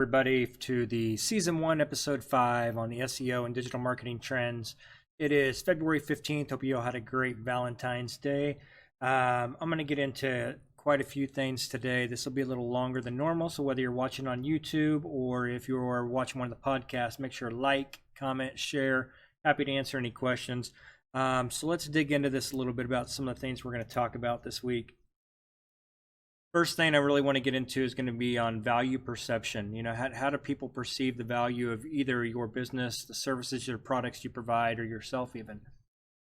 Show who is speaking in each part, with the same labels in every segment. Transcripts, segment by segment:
Speaker 1: Everybody to the season 1 episode 5 on the SEO and digital marketing trends. It is February 15th. Hope you all had a great Valentine's Day. I'm going to get into quite a few things today. This will be a little longer than normal, so whether you're watching on YouTube or if you're watching one of the podcasts, make sure to like, comment, share. Happy to answer any questions. So let's dig into this a little bit about some of the things we're going to talk about this week. First thing I really want to get into is going to be on value perception. You know, how do people perceive the value of either your business, the services or products you provide, or yourself even.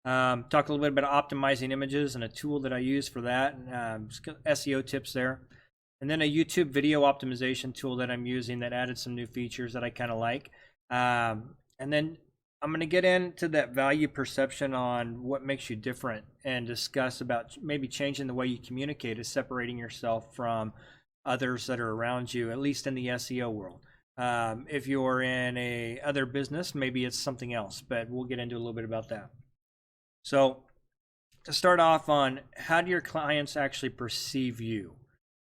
Speaker 1: Talk a little bit about optimizing images and a tool that I use for that, SEO tips there. And then a YouTube video optimization tool that I'm using that added some new features that I kind of like. And then I'm going to get into that value perception on what makes you different and discuss about maybe changing the way you communicate is separating yourself from others that are around you, at least in the SEO world. If you're in a other business, maybe it's something else, but we'll get into a little bit about that. So to start off on, how do your clients actually perceive you?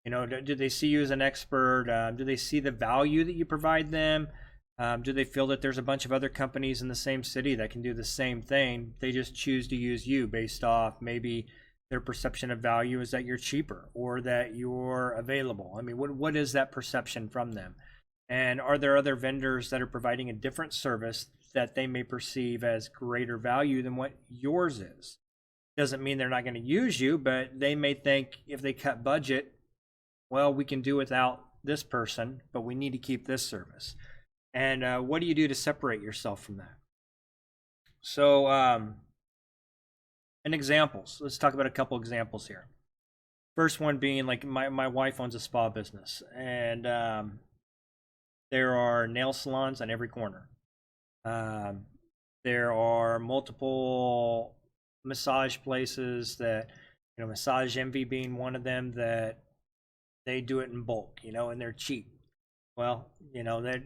Speaker 1: You know, do they see you as an expert? Do they see the value that you provide them? Do they feel that there's a bunch of other companies in the same city that can do the same thing? They just choose to use you based off maybe their perception of value is that you're cheaper or that you're available. I mean, what is that perception from them? And are there other vendors that are providing a different service that they may perceive as greater value than what yours is? Doesn't mean they're not going to use you, but they may think if they cut budget, well, we can do without this person, but we need to keep this service. And what do you do to separate yourself from that? So, and examples. Let's talk about a couple examples here. First one being like my wife owns a spa business, and there are nail salons on every corner. There are multiple massage places that, you know, Massage Envy being one of them, that they do it in bulk, you know, and they're cheap. Well, you know, that,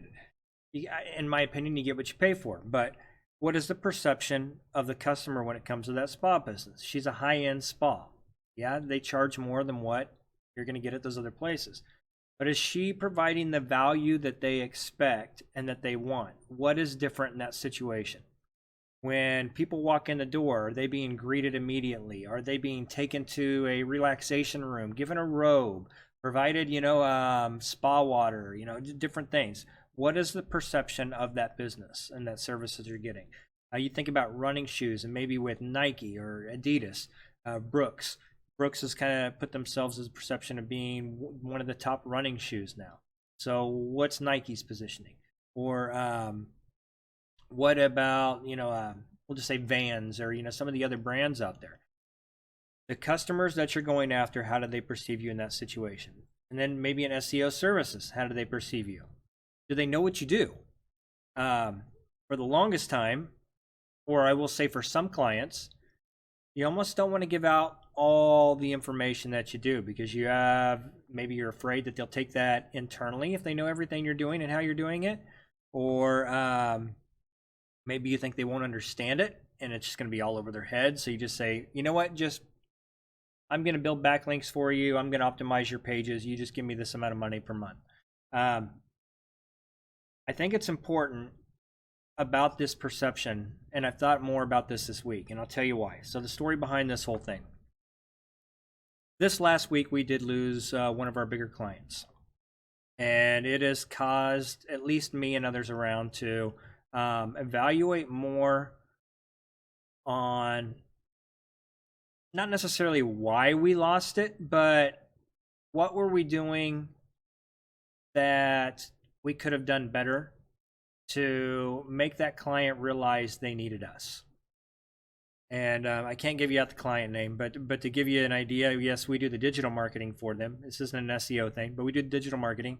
Speaker 1: in my opinion, you get what you pay for. But what is the perception of the customer when it comes to that spa business? She's a high-end spa. Yeah, they charge more than what you're going to get at those other places. But is she providing the value that they expect and that they want? What is different in that situation? When people walk in the door, are they being greeted immediately? Are they being taken to a relaxation room, given a robe, provided, you know, spa water, you know, different things? What is the perception of that business and that services you're getting? You think about running shoes, and maybe with Nike or Adidas, Brooks. Brooks has kind of put themselves as a perception of being one of the top running shoes now. So what's Nike's positioning? Or what about, you know, we'll just say Vans, or, you know, some of the other brands out there. The customers that you're going after, how do they perceive you in that situation? And then maybe in SEO services, how do they perceive you? Do they know what you do? For the longest time, or I will say for some clients, you almost don't want to give out all the information that you do, because you have, maybe you're afraid that they'll take that internally if they know everything you're doing and how you're doing it. Or maybe you think they won't understand it and it's just going to be all over their head. So you just say, you know what, just, I'm going to build backlinks for you. I'm going to optimize your pages. You just give me this amount of money per month. I think it's important about this perception, and I've thought more about this week, and I'll tell you why. So the story behind this whole thing. This last week, we did lose one of our bigger clients, and it has caused at least me and others around to evaluate more on not necessarily why we lost it, but what were we doing that we could have done better to make that client realize they needed us. And I can't give you out the client name, but to give you an idea, yes, we do the digital marketing for them. This isn't an SEO thing, but we do digital marketing,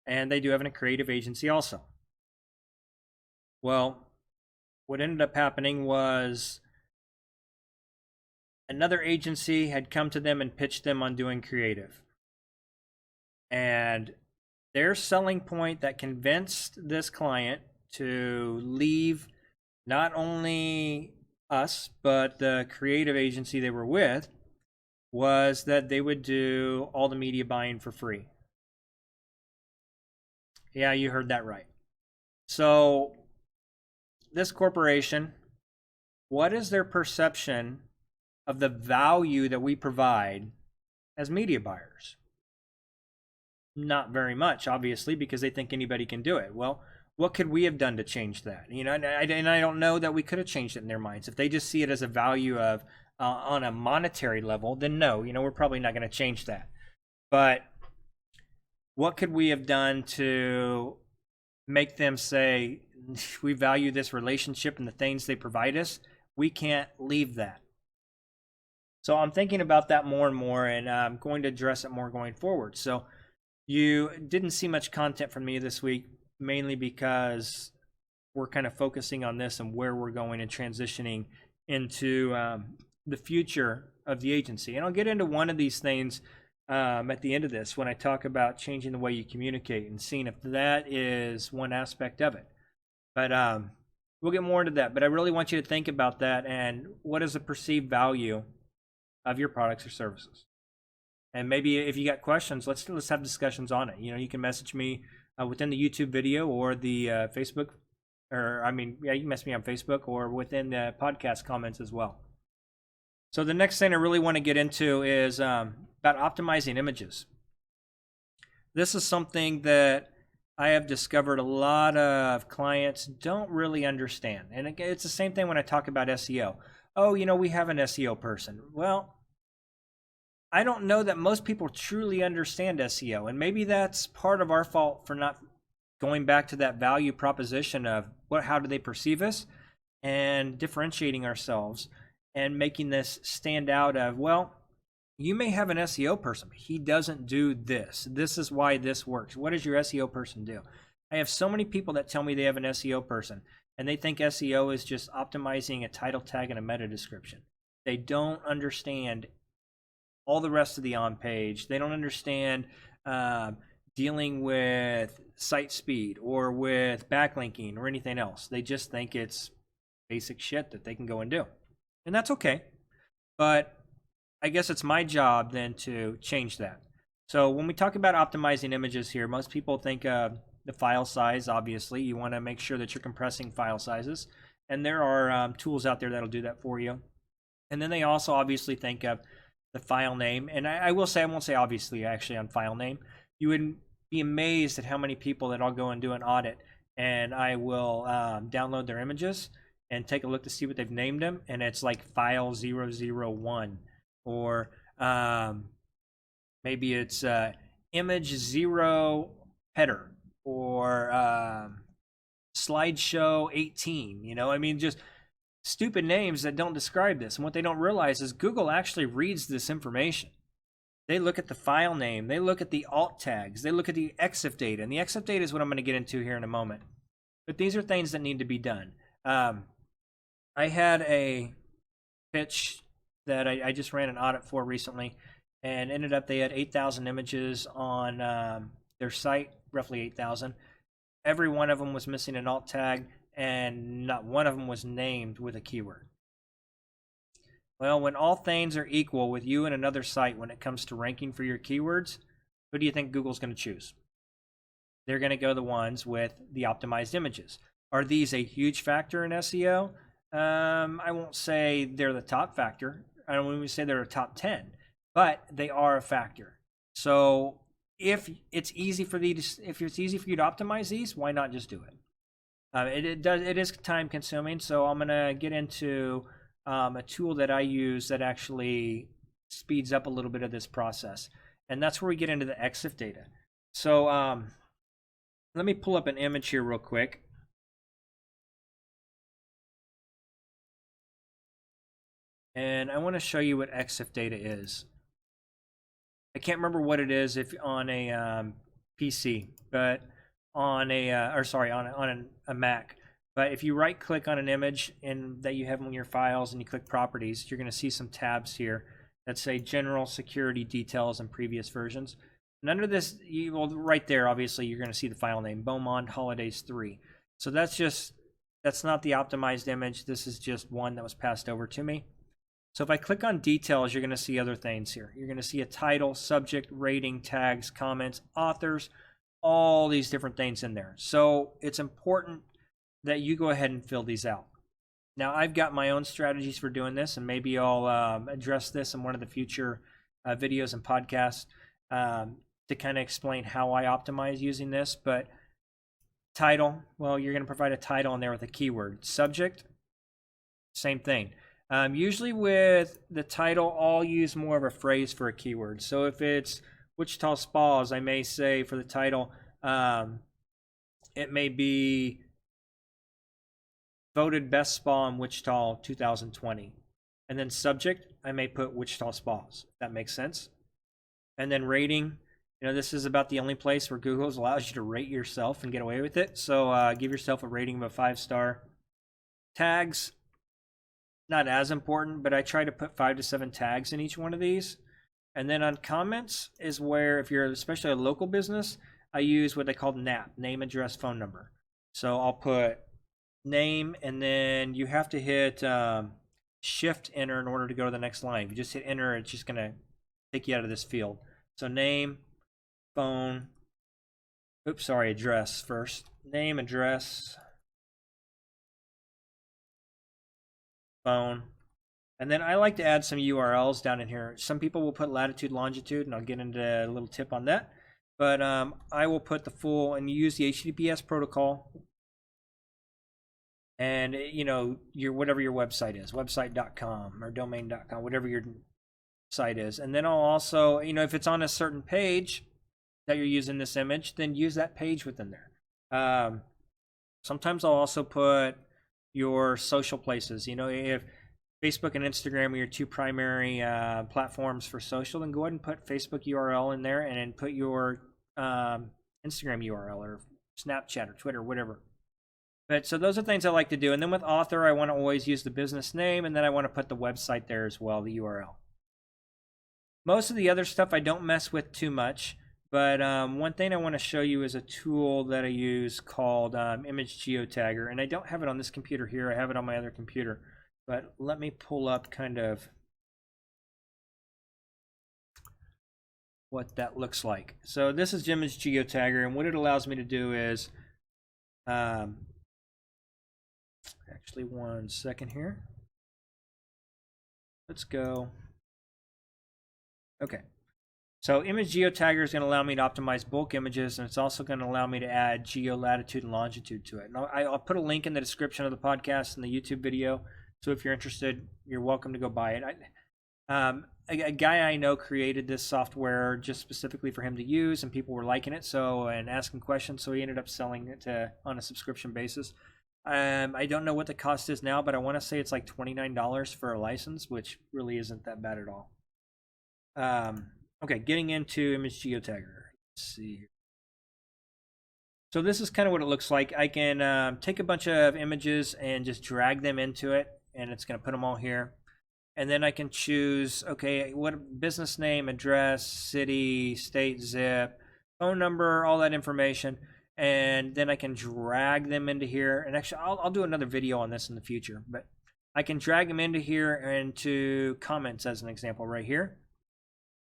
Speaker 1: and they do have a creative agency also. Well, what ended up happening was another agency had come to them and pitched them on doing creative. And their selling point that convinced this client to leave not only us, but the creative agency they were with, was that they would do all the media buying for free. Yeah, you heard that right. So this corporation, what is their perception of the value that we provide as media buyers? Not very much, obviously, because they think anybody can do it. Well, what could we have done to change that? And I don't know that we could have changed it in their minds. If they just see it as a value of on a monetary level, then no, we're probably not going to change that. But what could we have done to make them say, we value this relationship and the things they provide us? We can't leave that. So I'm thinking about that more and more, and I'm going to address it more going forward. So you didn't see much content from me this week, mainly because we're kind of focusing on this and where we're going and transitioning into the future of the agency. And I'll get into one of these things at the end of this when I talk about changing the way you communicate and seeing if that is one aspect of it. But we'll get more into that. But I really want you to think about that and what is the perceived value of your products or services. And maybe if you got questions, let's have discussions on it. You can message me within the YouTube video or the Facebook, you can message me on Facebook or within the podcast comments as well. So the next thing I really want to get into is about optimizing images. This is something that I have discovered a lot of clients don't really understand. And it's the same thing when I talk about SEO. Oh, we have an SEO person. Well, I don't know that most people truly understand SEO, and maybe that's part of our fault for not going back to that value proposition of how do they perceive us and differentiating ourselves and making this stand out of, well, you may have an SEO person, but he doesn't do this. This is why this works. What does your SEO person do? I have so many people that tell me they have an SEO person, and they think SEO is just optimizing a title tag and a meta description. They don't understand all the rest of the on page. They don't understand dealing with site speed or with backlinking or anything else. They just think it's basic shit that they can go and do. And that's okay. But I guess it's my job then to change that. So when we talk about optimizing images here, most people think of the file size, obviously. You want to make sure that you're compressing file sizes. And there are tools out there that'll do that for you. And then they also obviously think of the file name. And I won't say obviously actually on file name. You would be amazed at how many people that I'll go and do an audit and I will download their images and take a look to see what they've named them. And it's like file 001 or maybe it's image 0 header or slideshow 18. Just stupid names that don't describe this. And what they don't realize is Google actually reads this information. They look at the file name. They look at the alt tags. They look at the Exif data. And the Exif data is what I'm going to get into here in a moment. But these are things that need to be done. I had a pitch that I just ran an audit for recently, and ended up they had 8,000 images on their site, roughly 8,000. Every one of them was missing an alt tag, and not one of them was named with a keyword. Well, when all things are equal with you and another site when it comes to ranking for your keywords, who do you think Google's going to choose? They're going to go the ones with the optimized images. Are these a huge factor in SEO? I won't say they're the top factor. I don't even say they're a top 10, but they are a factor. So if it's easy for you to optimize these, why not just do it? It is time consuming, so I'm gonna get into a tool that I use that actually speeds up a little bit of this process, and that's where we get into the Exif data. So let me pull up an image here real quick. And I want to show you what Exif data is. I can't remember what it is if on a PC, but on a Mac. But if you right click on an image and that you have in your files and you click properties, you're going to see some tabs here that say general security details and previous versions. And under this, right there, obviously, you're going to see the file name, Beaumont Holidays 3. So that's not the optimized image. This is just one that was passed over to me. So if I click on details, you're going to see other things here. You're going to see a title, subject, rating, tags, comments, authors, all these different things in there. So it's important that you go ahead and fill these out. Now, I've got my own strategies for doing this, and maybe I'll address this in one of the future videos and podcasts to kind of explain how I optimize using this. But title, well, you're going to provide a title in there with a keyword. Subject, same thing. Usually with the title, I'll use more of a phrase for a keyword. So if it's Wichita Spas, I may say for the title, it may be voted best spa in Wichita 2020. And then subject, I may put Wichita Spas. That makes sense. And then rating, this is about the only place where Google allows you to rate yourself and get away with it. So give yourself a rating of a 5-star. Tags, not as important, but I try to put 5 to 7 tags in each one of these. And then on comments is where, if you're especially a local business, I use what they call NAP, name, address, phone number. So I'll put name, and then you have to hit shift enter in order to go to the next line. If you just hit enter, it's just going to take you out of this field. So name, phone, address first. Name, address, phone. And then I like to add some URLs down in here. Some people will put latitude, longitude, and I'll get into a little tip on that. But I will put the full, and you use the HTTPS protocol. And, whatever your website is, website.com or domain.com, whatever your site is. And then I'll also, if it's on a certain page that you're using this image, then use that page within there. Sometimes I'll also put your social places. If Facebook and Instagram are your two primary platforms for social, then go ahead and put Facebook URL in there, and then put your Instagram URL or Snapchat or Twitter, whatever. But so those are things I like to do. And then with author, I want to always use the business name, and then I want to put the website there as well, the URL. Most of the other stuff I don't mess with too much, but one thing I want to show you is a tool that I use called Image Geotagger, and I don't have it on this computer here. I have it on my other computer, but let me pull up kind of what that looks like. So this is Image Geotagger, and what it allows me to do is actually, one second here. Let's go. Okay. So Image Geotagger is going to allow me to optimize bulk images, and it's also going to allow me to add geo, latitude, and longitude to it. And I'll put a link in the description of the podcast and the YouTube video. So if you're interested, you're welcome to go buy it. A guy I know created this software just specifically for him to use, and people were liking it and asking questions. So he ended up selling it on a subscription basis. I don't know what the cost is now, but I want to say it's like $29 for a license, which really isn't that bad at all. Okay, getting into Image Geotagger. Let's see. So this is kind of what it looks like. I can take a bunch of images and just drag them into it, and it's going to put them all here. And then I can choose, okay, what business name, address, city, state, zip, phone number, all that information. And then I can drag them into here. And actually, I'll do another video on this in the future. But I can drag them into here, into comments as an example right here.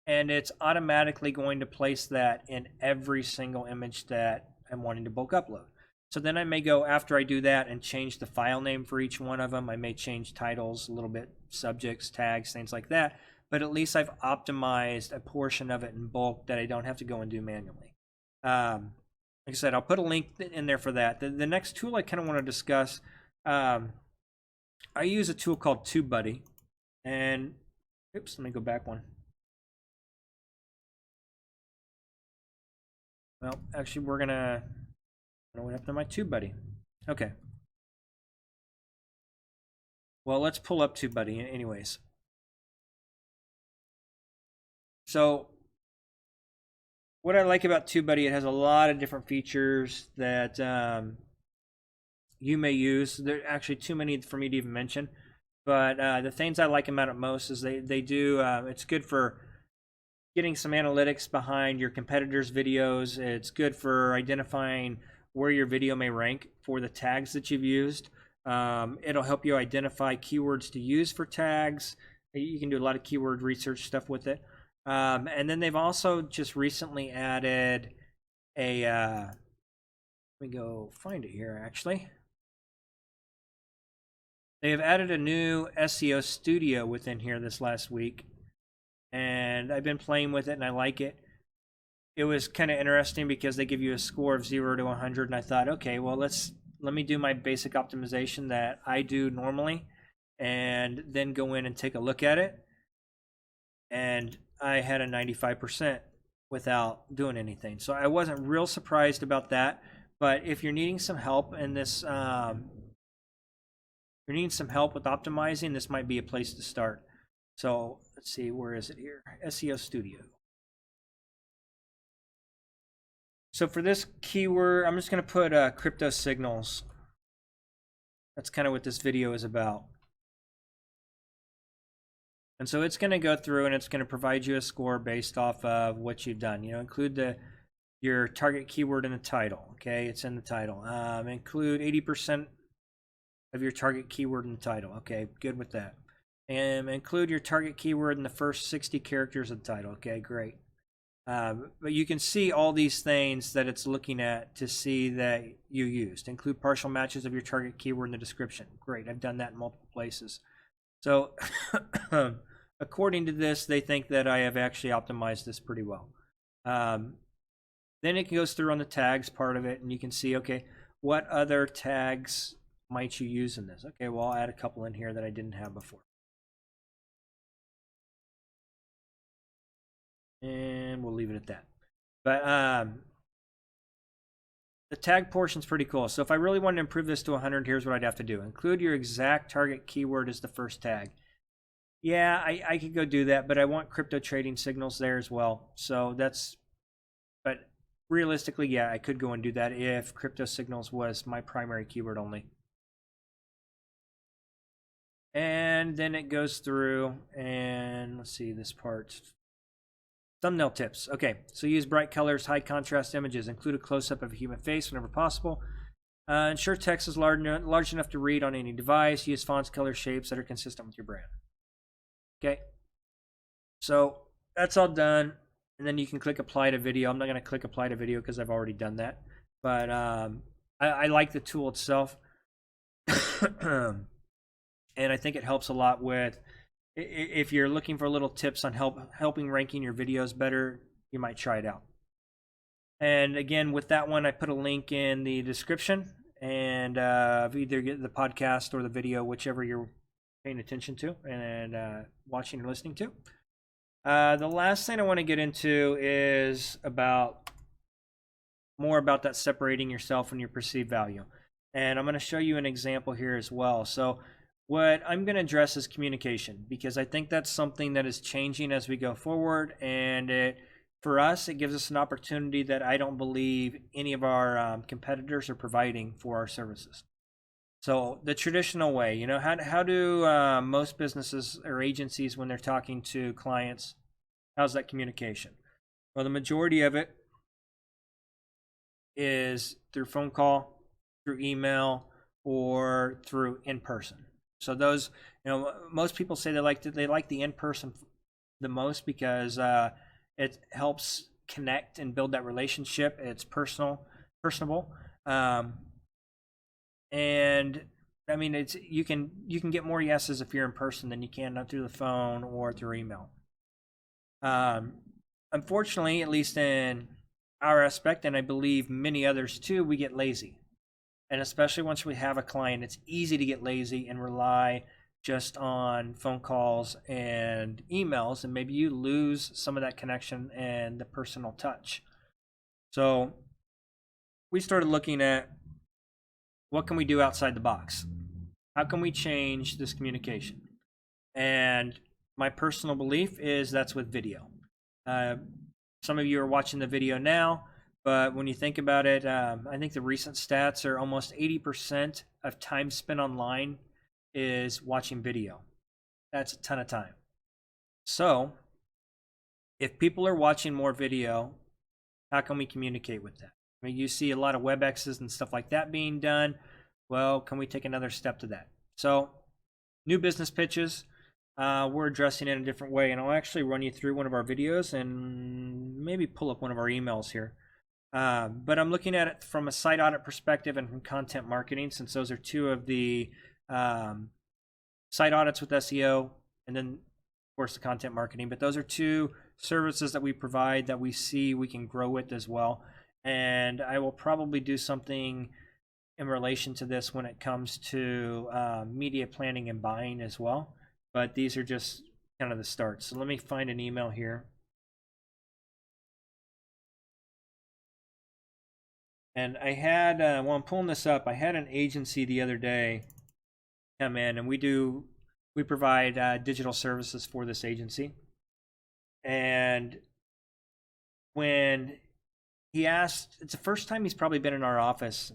Speaker 1: And it's automatically going to place that in every single image that I'm wanting to bulk upload. So then I may go, after I do that, and change the file name for each one of them. I may change titles a little bit, subjects, tags, things like that. But at least I've optimized a portion of it in bulk that I don't have to go and do manually. Like I said, I'll put a link in there for that. The next tool I kind of want to discuss, I use a tool called TubeBuddy. And, oops, let me go back one. Well, actually, we're going to, I don't know what happened to my TubeBuddy. Okay. Well, let's pull up TubeBuddy anyways. So what I like about TubeBuddy, it has a lot of different features that you may use. There are actually too many for me to even mention. But the things I like about it most is they do, it's good for getting some analytics behind your competitors' videos. It's good for identifying where your video may rank for the tags that you've used. It'll help you identify keywords to use for tags. You can do a lot of keyword research stuff with it. And then they've also just recently added let me go find it here actually. They have added a new SEO Studio within here this last week, and I've been playing with it and I like it. It was kind of interesting because they give you a score of 0 to 100, and I thought, okay, well, let me do my basic optimization that I do normally and then go in and take a look at it. And I had a 95% without doing anything. So I wasn't real surprised about that. But if you're needing some help in this, you're needing some help with optimizing, this might be a place to start. So let's see, where is it here? SEO Studio. So for this keyword, I'm just going to put crypto signals. That's kind of what this video is about. And so it's going to go through and it's going to provide you a score based off of what you've done. You know, include your target keyword in the title. Okay, it's in the title. Include 80% of your target keyword in the title. Okay, good with that. And include your target keyword in the first 60 characters of the title. Okay, great. But you can see all these things that it's looking at to see that you used. Include partial matches of your target keyword in the description. Great, I've done that in multiple places. So according to this, they think that I have actually optimized this pretty well. Then it goes through on the tags part of it, and you can see, okay, what other tags might you use in this? Okay, well, I'll add a couple in here that I didn't have before. And we'll leave it at that. But the tag portion is pretty cool. So if I really wanted to improve this to 100, here's what I'd have to do. Include your exact target keyword as the first tag. Yeah, I could go do that, but I want crypto trading signals there as well. So that's, but realistically, yeah, I could go and do that if crypto signals was my primary keyword only. And then it goes through and let's see this part. Thumbnail tips. Okay, so use bright colors, high contrast images. Include a close-up of a human face whenever possible. Ensure text is large enough to read on any device. Use fonts, colors, shapes that are consistent with your brand. Okay, so that's all done. And then you can click apply to video. I'm not going to click apply to video because I've already done that. But I like the tool itself. And I think it helps a lot with, if you're looking for little tips on helping ranking your videos better, you might try it out. And again, with that one, I put a link in the description, and either get the podcast or the video, whichever you're paying attention to and watching or listening to. The last thing I want to get into is more about that separating yourself and your perceived value. And I'm going to show you an example here as well. So what I'm going to address is communication, because I think that's something that is changing as we go forward, and for us, it gives us an opportunity that I don't believe any of our competitors are providing for our services. So the traditional way, you know, how do most businesses or agencies, when they're talking to clients, how's that communication? Well, the majority of it is through phone call, through email, or through in person. So those, you know, most people say they like the in person the most because it helps connect and build that relationship. It's personable, and I mean, you can get more yeses if you're in person than you can through the phone or through email. Unfortunately, at least in our aspect, and I believe many others too, we get lazy. And especially once we have a client, it's easy to get lazy and rely just on phone calls and emails, and maybe you lose some of that connection and the personal touch. So we started looking at, what can we do outside the box? How can we change this communication? And my personal belief is that's with video. Some of you are watching the video now, but when you think about it, I think the recent stats are almost 80% of time spent online is watching video. That's a ton of time. So if people are watching more video, how can we communicate with that? I mean, you see a lot of WebExes and stuff like that being done. Well, can we take another step to that? So new business pitches, we're addressing it in a different way. And I'll actually run you through one of our videos and maybe pull up one of our emails here. But I'm looking at it from a site audit perspective and from content marketing, since those are two of the site audits with SEO, and then of course the content marketing. But those are two services that we provide that we see we can grow with as well. And I will probably do something in relation to this when it comes to media planning and buying as well. But these are just kind of the start. So let me find an email here. And I had, while I'm pulling this up, I had an agency the other day come in, and we provide digital services for this agency. And when he asked, it's the first time he's probably been in our office,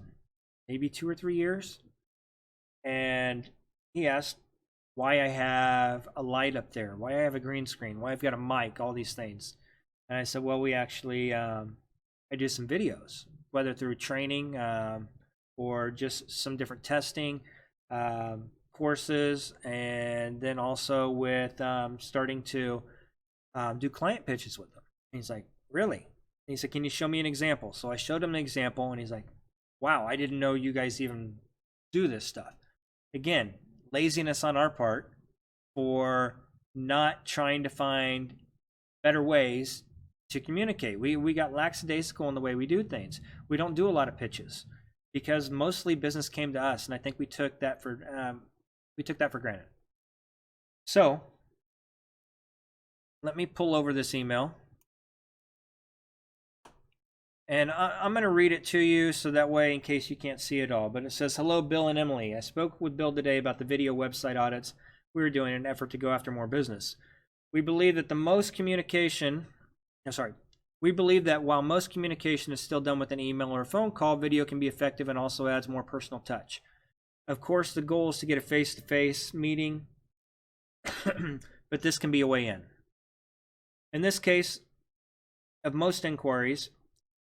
Speaker 1: maybe 2 or 3 years. And he asked why I have a light up there, why I have a green screen, why I've got a mic, all these things. And I said, well, we actually, I do some videos, whether through training or just some different testing courses, and then also with starting to do client pitches with them. And he's like, really? And he said, can you show me an example? So I showed him an example, and he's like, wow, I didn't know you guys even do this stuff. Again, laziness on our part for not trying to find better ways to communicate. We got lackadaisical in the way we do things. We don't do a lot of pitches because mostly business came to us, and I think we took that for granted. So let me pull over this email, and I'm going to read it to you so that way in case you can't see it all. But it says, hello, Bill and Emily. I spoke with Bill today about the video website audits we were doing in an effort to go after more business. We believe that we believe that while most communication is still done with an email or a phone call, video can be effective and also adds more personal touch. Of course, the goal is to get a face-to-face meeting, but this can be a way in. In this case, of most inquiries,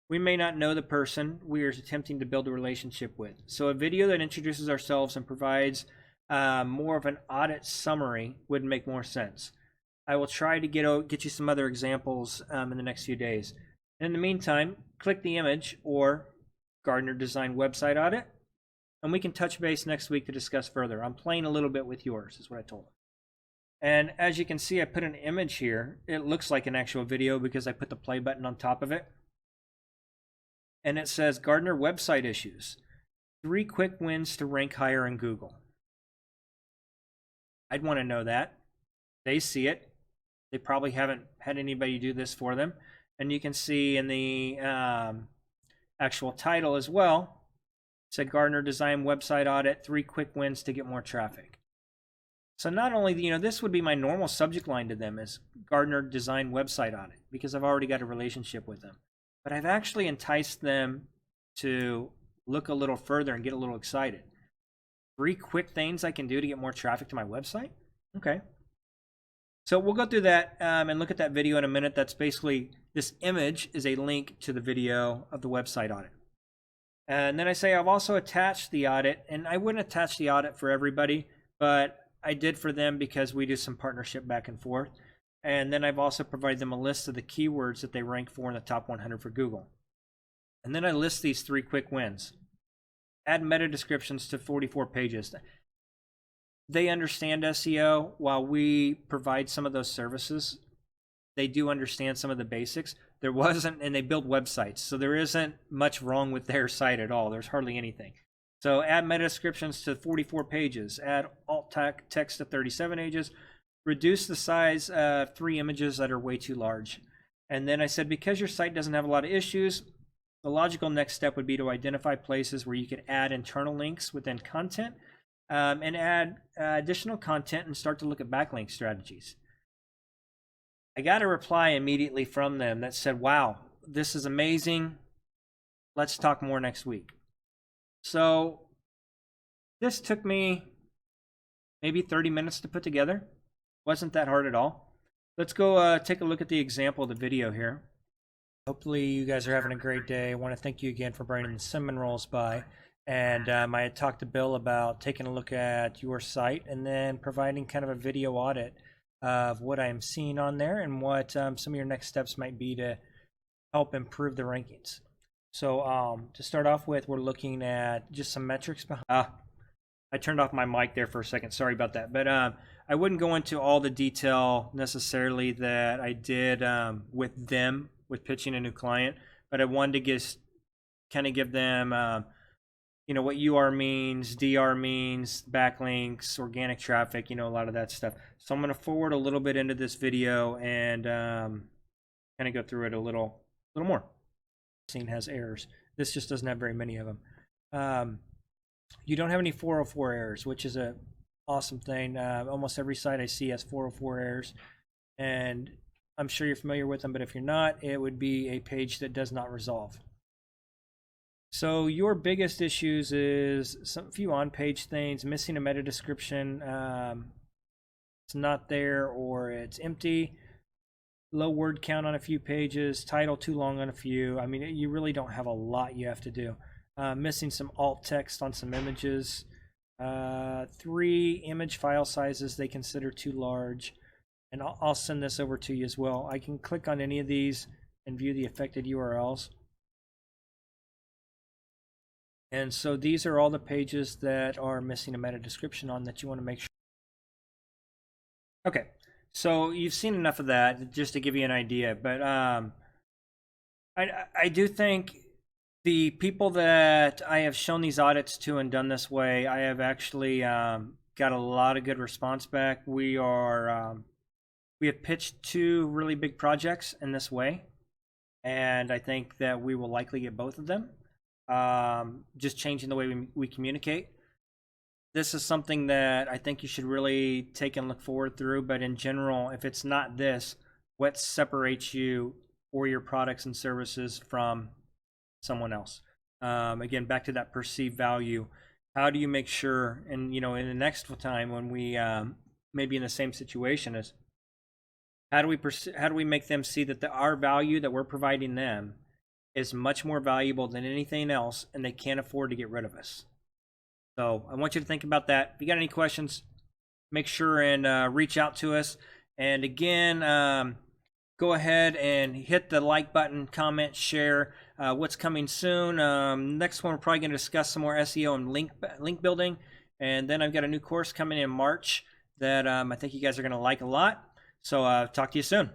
Speaker 1: we may not know the person we are attempting to build a relationship with. So a video that introduces ourselves and provides more of an audit summary would make more sense. I will try to get you some other examples in the next few days. And in the meantime, click the image or Gardner Design website audit, and we can touch base next week to discuss further. I'm playing a little bit with yours, is what I told him. And as you can see, I put an image here. It looks like an actual video because I put the play button on top of it. And it says Gardner website issues. 3 quick wins to rank higher in Google. I'd want to know that. They see it. They probably haven't had anybody do this for them. And you can see in the actual title as well, it said Gardner Design Website Audit, 3 quick wins to get more traffic. So not only, this would be my normal subject line to them is Gardner Design Website Audit because I've already got a relationship with them. But I've actually enticed them to look a little further and get a little excited. 3 quick things I can do to get more traffic to my website? Okay. So we'll go through that and look at that video in a minute. That's basically, this image is a link to the video of the website audit. And then I say I've also attached the audit, and I wouldn't attach the audit for everybody, but I did for them because we do some partnership back and forth. And then I've also provided them a list of the keywords that they rank for in the top 100 for Google. And then I list these 3 quick wins. Add meta descriptions to 44 pages. They understand SEO while we provide some of those services. They do understand some of the basics. There wasn't, and they build websites, so there isn't much wrong with their site at all. There's hardly anything. So add meta descriptions to 44 pages. Add alt text to 37 pages. Reduce the size of 3 images that are way too large. And then I said, because your site doesn't have a lot of issues, the logical next step would be to identify places where you could add internal links within content and add additional content and start to look at backlink strategies. I got a reply immediately from them that said, wow, this is amazing. Let's talk more next week. So this took me maybe 30 minutes to put together. Wasn't that hard at all. Let's go take a look at the example of the video here. Hopefully you guys are having a great day. I want to thank you again for bringing the cinnamon rolls by. And I had talked to Bill about taking a look at your site and then providing kind of a video audit of what I'm seeing on there and what some of your next steps might be to help improve the rankings. So to start off with, we're looking at just some metrics. I turned off my mic there for a second. Sorry about that. But I wouldn't go into all the detail necessarily that I did with pitching a new client. But I wanted to kind of give them, what UR means, DR means, backlinks, organic traffic, a lot of that stuff. So I'm going to forward a little bit into this video and kind of go through it a little more. Scene has errors. This just doesn't have very many of them. You don't have any 404 errors, which is a awesome thing. Almost every site I see has 404 errors, and I'm sure you're familiar with them, but if you're not, it would be a page that does not resolve. So your biggest issues is some few on-page things, missing a meta description, it's not there or it's empty, low word count on a few pages, title too long on a few. I mean, you really don't have a lot you have to do. Missing some alt text on some images. 3 image file sizes they consider too large. And I'll send this over to you as well. I can click on any of these and view the affected URLs. And so these are all the pages that are missing a meta description on that you want to make sure. Okay, so you've seen enough of that just to give you an idea. But I do think the people that I have shown these audits to and done this way, I have actually got a lot of good response back. We have pitched 2 really big projects in this way, and I think that we will likely get both of them. Just changing the way we communicate. This is something that I think you should really take and look forward through, but in general, if it's not this, what separates you or your products and services from someone else? Again, back to that perceived value. How do you make sure, and in the next time when we may be in the same situation, is how do we make them see that our value that we're providing them is much more valuable than anything else, and they can't afford to get rid of us? So I want you to think about that. If you got any questions, make sure and reach out to us. And again, go ahead and hit the like button, comment, share what's coming soon. Next one, we're probably going to discuss some more SEO and link building. And then I've got a new course coming in March that I think you guys are going to like a lot. So talk to you soon.